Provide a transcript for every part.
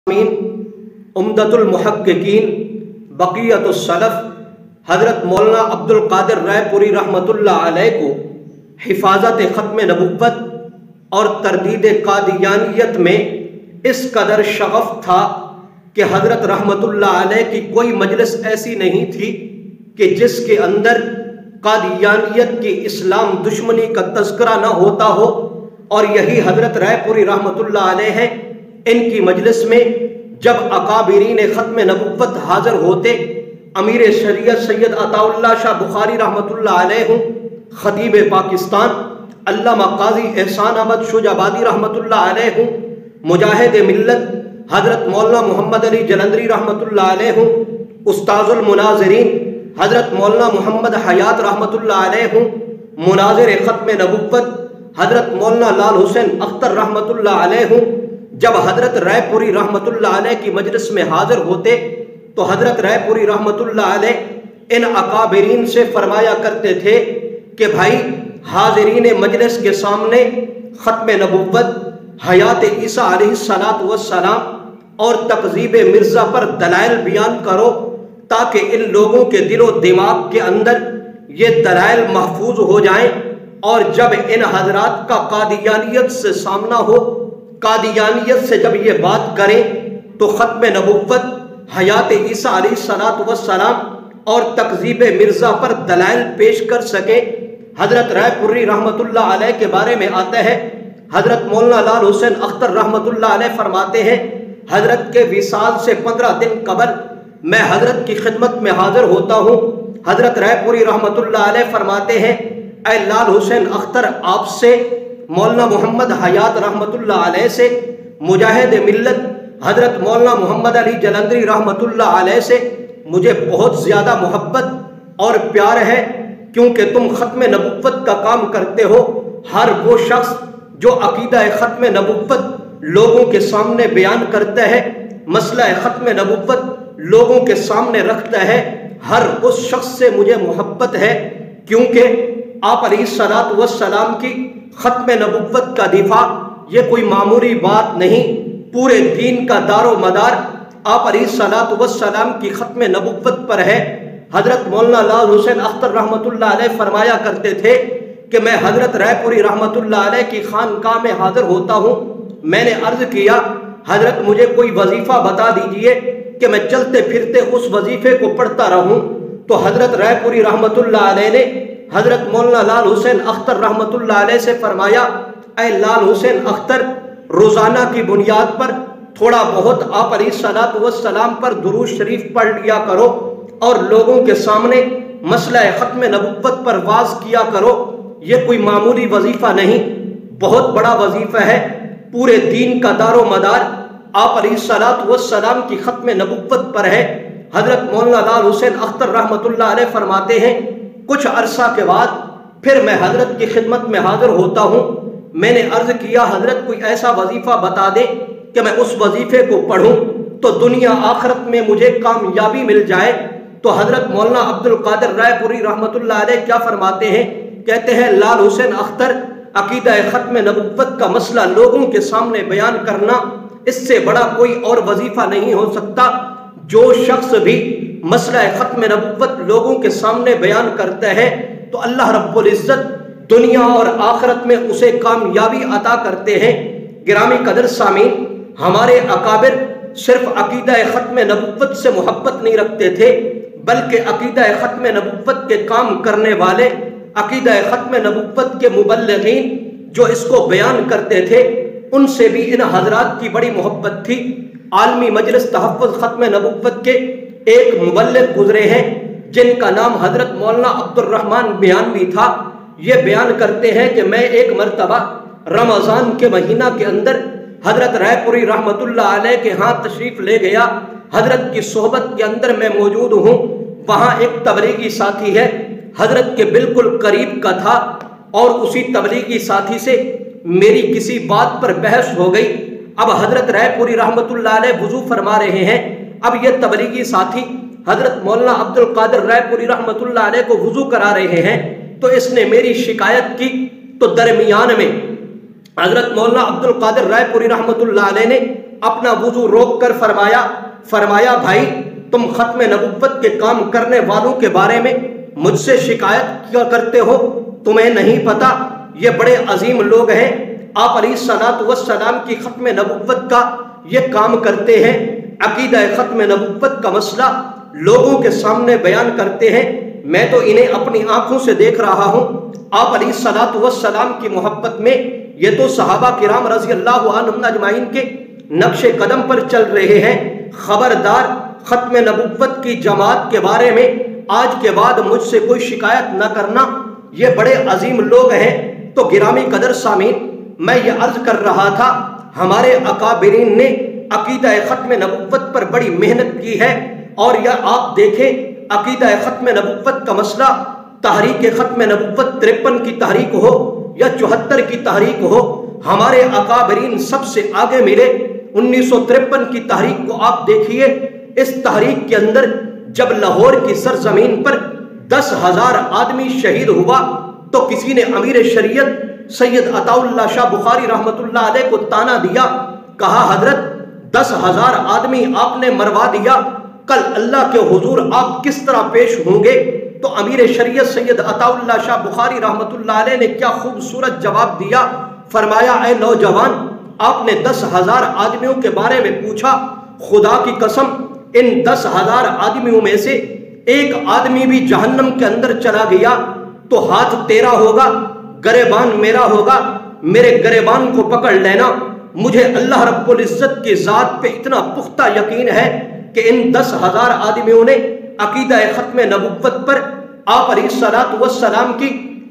عمدۃ المحققین بقیۃ السلف حضرت مولانا عبد القادر رائے پوری رحمۃ اللہ علیہ کو حفاظت ختم نبوت اور تردید قادیانیت میں اس قدر شغف تھا کہ حضرت رحمۃ اللہ علیہ کی کوئی مجلس ایسی نہیں تھی کہ جس کے اندر قادیانیت کی اسلام دشمنی کا تذکرہ نہ ہوتا ہو، اور یہی حضرت رائے پوری رحمۃ اللہ علیہ ہیں۔ ان کی مجلس میں جب اکابرین ختم نبوت حاضر ہوتے، امیر شریعت سید عطا اللہ شاہ بخاری رحمۃ اللہ علیہ ہوں، خطیب پاکستان علامہ قاضی احسان احمد شجابادی رحمۃ اللہ علیہ ہوں، مجاہد ملت حضرت مولانا محمد علی جلندری رحمۃ اللہ علیہ ہوں، استاذ المناظرین حضرت مولانا محمد حیات رحمۃ اللہ علیہ ہوں، مناظر ختم نبوت حضرت مولانا لال حسین اختر رحمۃ اللہ علیہ ہوں۔ جب حضرت رائے پوری رحمۃ اللہ علیہ کی مجلس میں حاضر ہوتے تو حضرت رائے پوری رحمۃ اللہ علیہ ان اکابرین سے فرمایا کرتے تھے کہ بھائی، حاضرین مجلس کے سامنے ختم نبوت، حیات عیسیٰ علیہ السلام اور تکذیب مرزا پر دلائل بیان کرو، تاکہ ان لوگوں کے دل و دماغ کے اندر یہ دلائل محفوظ ہو جائیں، اور جب ان حضرات کا قادیانیت سے سامنا ہو، قادیانیت سے جب یہ بات کریں تو ختم نبوت، حیات عیسیٰ علیہ السلام اور تکذیب مرزا پر دلائل پیش کر سکیں۔ حضرت رائے پوری رحمۃ اللہ علیہ کے بارے میں آتا ہے، حضرت مولانا لال حسین اختر رحمۃ اللہ علیہ فرماتے ہیں، حضرت کے وصال سے 15 دن قبل میں حضرت کی خدمت میں حاضر ہوتا ہوں۔ حضرت رائے پوری رحمۃ اللہ علیہ فرماتے ہیں، اے لال حسین اختر، آپ سے، مولانا محمد حیات رحمۃ اللہ علیہ سے، مجاہد ملت حضرت مولانا محمد علی جلندری رحمۃ اللہ علیہ سے مجھے بہت زیادہ محبت اور پیار ہے، کیونکہ تم ختم نبوت کا کام کرتے ہو۔ ہر وہ شخص جو عقیدہ ختم نبوت لوگوں کے سامنے بیان کرتا ہے، مسئلہ ختم نبوت لوگوں کے سامنے رکھتا ہے، ہر اس شخص سے مجھے محبت ہے، کیونکہ آپ علیہ السلام کی ختم نبوت کا دفاع یہ کوئی معمولی بات نہیں، پورے دین کا دار و مدار آپ علیہ السلام کی ختم نبوت پر ہے۔ حضرت مولانا لال حسین اختر رحمۃ اللہ علیہ فرمایا کرتے تھے کہ میں حضرت رائے پوری رحمۃ اللہ علیہ کی خانقاہ میں حاضر ہوتا ہوں۔ میں نے عرض کیا، حضرت مجھے کوئی وظیفہ بتا دیجئے کہ میں چلتے پھرتے اس وظیفے کو پڑھتا رہوں۔ تو حضرت رائے پوری رحمۃ اللہ علیہ نے حضرت مولانا لال حسین اختر رحمۃ اللہ علیہ سے فرمایا، اے لال حسین اختر، روزانہ کی بنیاد پر تھوڑا بہت آپ علیہ السلام پر درود شریف پڑھ لیا کرو، اور لوگوں کے سامنے مسئلہ ختم نبوت پر واز کیا کرو۔ یہ کوئی معمولی وظیفہ نہیں، بہت بڑا وظیفہ ہے، پورے دین کا دار و مدار آپ علیہ السلام کی ختم نبوت پر ہے۔ حضرت مولانا لال حسین اختر رحمۃ اللہ علیہ فرماتے ہیں، کچھ عرصہ کے بعد پھر میں حضرت کی خدمت میں حاضر ہوتا ہوں۔ میں نے عرض کیا، حضرت کوئی ایسا وظیفہ بتا دیں کہ میں اس وظیفے کو پڑھوں تو دنیا آخرت میں مجھے کامیابی مل جائے۔ تو حضرت مولانا عبد القادر رائے پوری رحمۃ اللہ علیہ کیا فرماتے ہیں؟ کہتے ہیں، لال حسین اختر، عقیدہ ختم نبوت کا مسئلہ لوگوں کے سامنے بیان کرنا، اس سے بڑا کوئی اور وظیفہ نہیں ہو سکتا۔ جو شخص بھی مسئلہ ختم نبوت لوگوں کے سامنے بیان کرتا ہے تو اللہ رب العزت دنیا اور آخرت میں اسے کامیابی عطا کرتے ہیں۔ گرامی قدر سامعین، ہمارے اکابر صرف عقیدہ ختم نبوت سے محبت نہیں رکھتے تھے، بلکہ عقیدہ ختم نبوت کے کام کرنے والے، عقیدہ ختم نبوت کے مبلغین جو اس کو بیان کرتے تھے، ان سے بھی ان حضرات کی بڑی محبت تھی۔ عالمی مجلس تحفظ ختم نبوت کے ایک مبلغ گزرے ہیں جن کا نام حضرت مولانا عبد الرحمن بیانوی تھا۔ یہ بیان کرتے ہیں کہ میں ایک مرتبہ رمضان کے مہینہ کے اندر حضرت رائے پوری رحمۃ اللہ علیہ کے ہاں تشریف لے گیا، حضرت کی صحبت کے اندر میں موجود ہوں۔ وہاں ایک تبلیغی ساتھی ہے، حضرت کے بالکل قریب کا تھا، اور اسی تبلیغی ساتھی سے میری کسی بات پر بحث ہو گئی۔ اب حضرت رائے پوری رحمۃ اللہ علیہ وضو فرما رہے ہیں، اب یہ تبلیغی ساتھی حضرت مولانا عبد القادر رائے پوری رحمۃ اللہ علیہ کو وضو کرا رہے ہیں، تو اس نے میری شکایت کی، تو درمیان میں حضرت مولانا عبد القادر رائے پوری رحمۃ اللہ علیہ نے اپنا وضو روک کر فرمایا بھائی تم ختم نبوت کے کام کرنے والوں کے بارے میں مجھ سے شکایت کیا کرتے ہو؟ تمہیں نہیں پتا یہ بڑے عظیم لوگ ہیں، آپ علیہ الصلوۃ والسلام کی ختم نبوت کا یہ کام کرتے ہیں، عقیدہ ختم نبوت کا مسئلہ لوگوں کے سامنے بیان کرتے ہیں، میں تو انہیں اپنی آنکھوں سے دیکھ رہا ہوں۔ آپ علیہ الصلوۃ والسلام کی محبت میں یہ تو صحابہ کرام رضی اللہ عنہم اجمعین کے نقش قدم پر چل رہے ہیں۔ خبردار ختم نبوت کی جماعت کے بارے میں آج کے بعد مجھ سے کوئی شکایت نہ کرنا، یہ بڑے عظیم لوگ ہیں۔ تو گرامی قدر سامعین، میں یہ عرض کر رہا تھا ہمارے اکابرین نے عقیدہ ختم نبوت پر بڑی محنت کی ہے، اور یہ آپ دیکھیں عقیدہ ختم نبوت کا مسئلہ تحریک ختم نبوت 53 کی تحریک ہو یا 74 کی تحریک ہو، ہمارے اکابرین سب سے آگے ملے۔ 1953 کی تحریک کو آپ دیکھیے، اس تحریک کے اندر جب لاہور کی سرزمین پر 10,000 آدمی شہید ہوا تو کسی نے امیر شریعت سید عطا اللہ شاہ بخاری رحمت اللہ علیہ کو تانا دیا، کہا حضرت 10,000 آدمی آپ نے مروا دیا، کل اللہ کے حضور آپ کس طرح پیش ہوں گے؟ تو امیر شریعت سید عطا اللہ شاہ بخاری رحمت اللہ علیہ نے کیا خوبصورت جواب دیا، فرمایا اے نوجوان، آپ نے 10,000 آدمیوں کے بارے میں پوچھا، خدا کی قسم ان 10,000 آدمیوں میں سے ایک آدمی بھی جہنم کے اندر چلا گیا تو ہاتھ تیرا ہوگا، گریبان میرا ہوگا، میرے گریبان کو پکڑ لینا۔ مجھے اللہ رب العزت کی ذات پہ اتنا پختہ یقین ہے کہ ان 10,000 آدمیوں نے عقیدہ ختم نبوت پر آپ علیہ الصلوۃ والسلام کی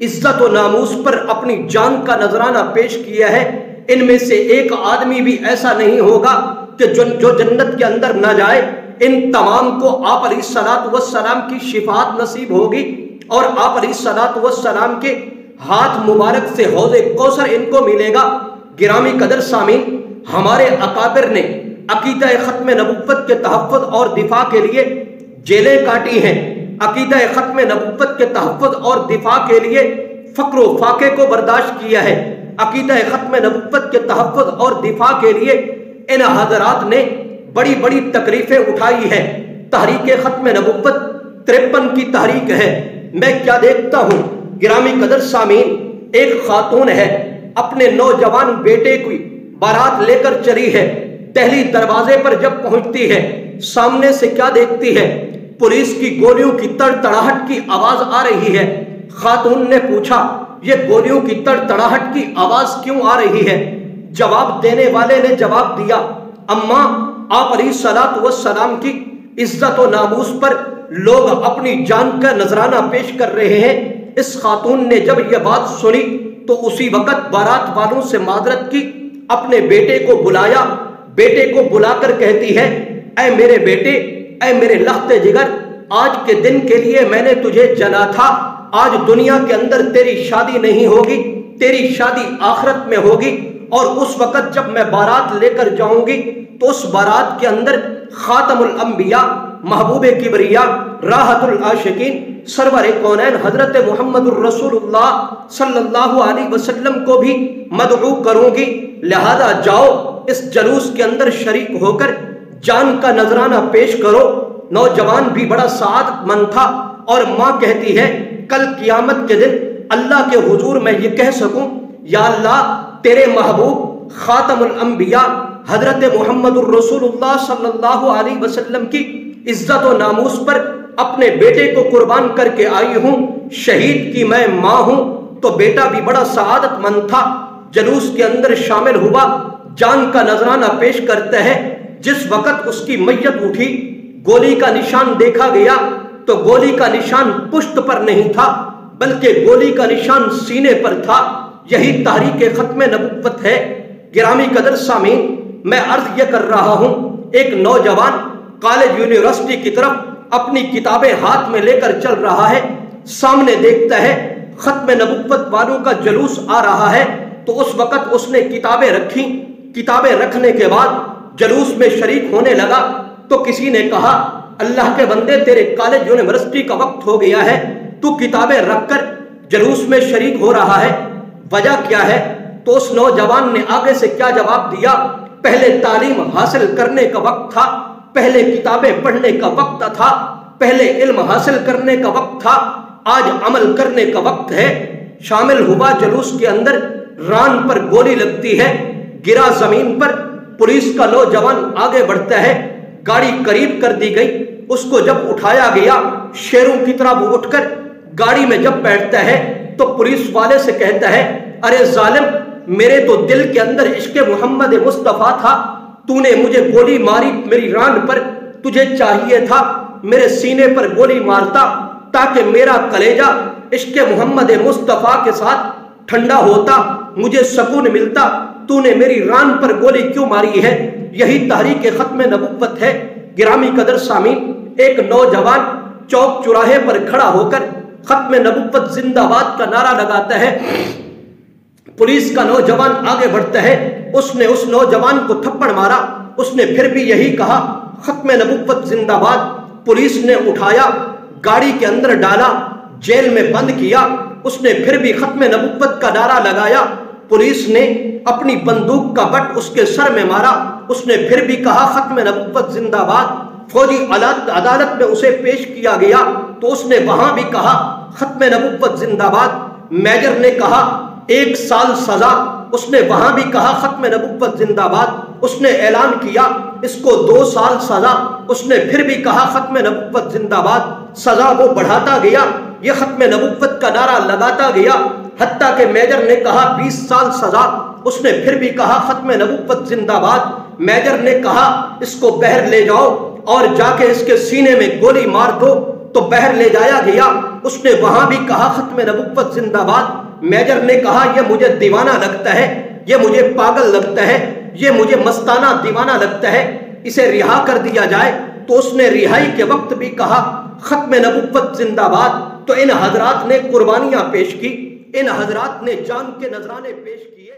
عزت و ناموس پر اپنی جان کا نذرانہ پیش کیا ہے۔ ان میں سے ایک آدمی بھی ایسا نہیں ہوگا کہ جو جنت کے اندر نہ جائے۔ ان تمام کو آپ علیہ الصلوۃ والسلام کی شفاعت نصیب ہوگی، اور آپ علیہ الصلوۃ والسلام کے ہاتھ مبارک سے حوض کوثر ان کو ملے گا۔ گرامی قدر سامعین، ہمارے اکابر نے عقیدہ ختم نبوت کے تحفظ اور دفاع کے لیے جیلیں کاٹی ہیں، عقیدہ ختم نبوت کے تحفظ اور دفاع کے لیے فقر و فاقے کو برداشت کیا ہے، عقیدہ ختم نبوت کے تحفظ اور دفاع کے لیے ان حضرات نے بڑی بڑی تکلیفیں اٹھائی ہیں۔ تحریک ختم نبوت 53 کی تحریک ہے۔ میں کیا دیکھتا ہوں گرامی قدر سامعین، ایک خاتون ہے، اپنے نوجوان بیٹے کی بارات لے کر چلی ہے، دہلی دروازے پر جب پہنچتی ہے سامنے سے کیا دیکھتی ہے؟ پولیس کی گولیوں کی تڑتڑاہٹ کی آواز آ رہی ہے۔ خاتون نے پوچھا یہ گولیوں کی تڑتڑاہٹ کی آواز کیوں آ رہی ہے؟ جواب دینے والے نے جواب دیا، اماں آپ علیہ الصلوۃ والسلام کی عزت و ناموس پر لوگ اپنی جان کا نذرانہ پیش کر رہے ہیں۔ اس خاتون نے جب یہ بات سنی تو اسی وقت بارات والوں سے معذرت کی، اپنے بیٹے کو بلایا، بیٹے کو بلا کر کہتی ہے اے میرے بیٹے، اے میرے لخت جگر، آج کے دن کے لیے میں نے تجھے جنا تھا، آج دنیا کے اندر تیری شادی نہیں ہوگی، تیری شادی آخرت میں ہوگی، اور اس وقت جب میں بارات لے کر جاؤں گی تو اس بارات کے اندر خاتم الانبیاء، محبوب کبریا، راحت العاشقین، سرور کونین حضرت محمد الرسول اللہ صلی اللہ علیہ وسلم کو بھی مدعو کروں گی، لہذا جاؤ اس جلوس کے اندر شریک ہو کر جان کا نذرانہ پیش کرو۔ نوجوان بھی بڑا سعادت مند تھا، اور ماں کہتی ہے کل قیامت کے دن اللہ کے حضور میں یہ کہہ سکوں یا اللہ تیرے محبوب خاتم الانبیاء حضرت محمد الرسول اللہ صلی اللہ علیہ وسلم کی عزت و ناموس پر اپنے بیٹے کو قربان کر کے آئی ہوں، شہید کی میں ماں ہوں۔ تو بیٹا بھی بڑا سعادت مند تھا، جلوس کے اندر شامل ہوا، جان کا نذرانہ پیش کرتا ہے۔ جس وقت اس کی میت اٹھی، گولی کا نشان دیکھا گیا تو گولی کا نشان پشت پر نہیں تھا بلکہ گولی کا نشان سینے پر تھا۔ یہی تحریک ختم نبوت ہے۔ گرامی قدر سامعین، میں عرض یہ کر رہا ہوں، ایک نوجوان کالج یونیورسٹی کی طرف اپنی کتابیں ہاتھ میں لے کر چل رہا ہے، سامنے دیکھتا ہے ختم نبوت والوں کا جلوس آ رہا ہے، تو اس وقت اس نے کتابیں رکھی۔ کتابیں رکھنے کے بعد جلوس میں شریک ہونے لگا تو کسی نے کہا اللہ کے بندے تیرے کالج یونیورسٹی کا وقت ہو گیا ہے، تو کتابیں رکھ کر جلوس میں شریک ہو رہا ہے، وجہ کیا ہے؟ تو اس نوجوان نے آگے سے کیا جواب دیا، پہلے تعلیم حاصل کرنے کا وقت تھا، پہلے کتابیں پڑھنے کا وقت تھا، پہلے علم حاصل کرنے کا وقت تھا، آج عمل کرنے کا وقت ہے۔ شامل ہوا جلوس کے اندر، ران پر گولی لگتی ہے، گرا زمین پر، پولیس کا نوجوان آگے بڑھتا ہے، گاڑی قریب کر دی گئی، اس کو جب اٹھایا گیا شیروں کی طرح وہ اٹھ کر گاڑی میں جب بیٹھتا ہے تو پولیس والے سے کہتا ہے، ارے ظالم، میرے تو دل کے اندر عشق محمد مصطفیٰ تھا، تو نے مجھے گولی ماری میری ران پر، تجھے چاہیے تھا میرے سینے پر گولی مارتا تاکہ میرا کلیجہ عشق محمد مصطفیٰ کے ساتھ ٹھنڈا ہوتا، مجھے سکون ملتا، تو نے میری ران پر گولی کیوں ماری ہے؟ یہی تحریک ختم نبوت ہے۔ گرامی قدر سامعین، ایک نوجوان چوک چوراہے پر کھڑا ہو کر ختم نبوت زندہ باد کا نعرہ لگاتا ہے۔ پولیس کا نوجوان آگے بڑھتا ہے، اس نے اس نوجوان کو تھپڑ مارا، اس نے پھر بھی یہی کہا، ختم نبوت زندہ باد۔ پولیس نے اٹھایا، گاڑی کے اندر ڈالا، جیل میں بند کیا، اس نے پھر بھی ختم نبوت کا نعرہ لگایا۔ پولیس نے اپنی بندوق کا بٹ اس کے سر میں مارا، اس نے پھر بھی کہا ختم نبوت زندہ باد۔ فوجی عدالت میں اسے پیش کیا گیا تو اس نے وہاں بھی کہا ختم نبوت زندہ باد۔ میجر نے کہا 1 سال سزا، اس نے وہاں بھی کہا ختم نبوت زندہ باد۔ اس نے اعلان کیا اس کو 2 سال سزا، اس نے پھر بھی کہا ختم نبوت زندہ باد۔ سزا وہ بڑھاتا گیا، یہ ختم نبوت کا نعرہ لگاتا گیا، حتیٰ کہ میجر نے کہا 20 سال سزا، اس نے پھر بھی کہا ختم نبوت زندہ باد۔ میجر نے کہا اس کو بہر لے جاؤ اور جا کے اس کے سینے میں گولی مار دو، تو بہر لے جایا گیا، اس نے وہاں بھی کہا ختم نبوت زندہ باد۔ میجر نے کہا یہ مجھے دیوانہ لگتا ہے، یہ مجھے پاگل لگتا ہے، یہ مجھے مستانہ دیوانہ لگتا ہے، اسے رہا کر دیا جائے۔ تو اس نے رہائی کے وقت بھی کہا ختم نبوت زندہ باد۔ تو ان حضرات نے قربانیاں پیش کی، ان حضرات نے جان کے نذرانے پیش کیے۔